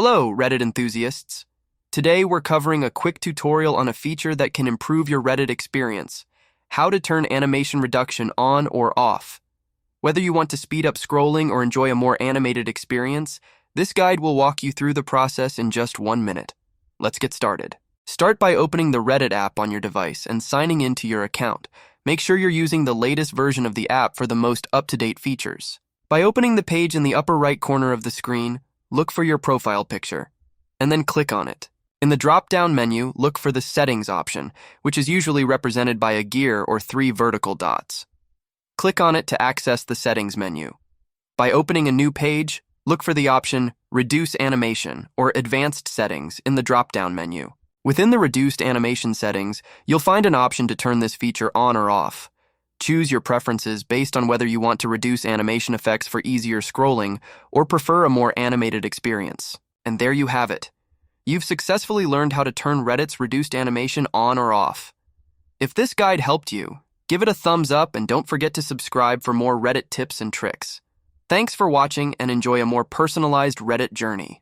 Hello, Reddit enthusiasts. Today we're covering a quick tutorial on a feature that can improve your Reddit experience: how to turn animation reduction on or off. Whether you want to speed up scrolling or enjoy a more animated experience, this guide will walk you through the process in just 1 minute. Let's get started. Start by opening the Reddit app on your device and signing into your account. Make sure you're using the latest version of the app for the most up-to-date features. By opening the page in the upper right corner of the screen, look for your profile picture, and then click on it. In the drop-down menu, look for the Settings option, which is usually represented by a gear or 3 vertical dots. Click on it to access the Settings menu. By opening a new page, look for the option Reduce Animation or Advanced Settings in the drop-down menu. Within the Reduced Animation settings, you'll find an option to turn this feature on or off. Choose your preferences based on whether you want to reduce animation effects for easier scrolling or prefer a more animated experience. And there you have it. You've successfully learned how to turn Reddit's reduced animation on or off. If this guide helped you, give it a thumbs up and don't forget to subscribe for more Reddit tips and tricks. Thanks for watching and enjoy a more personalized Reddit journey.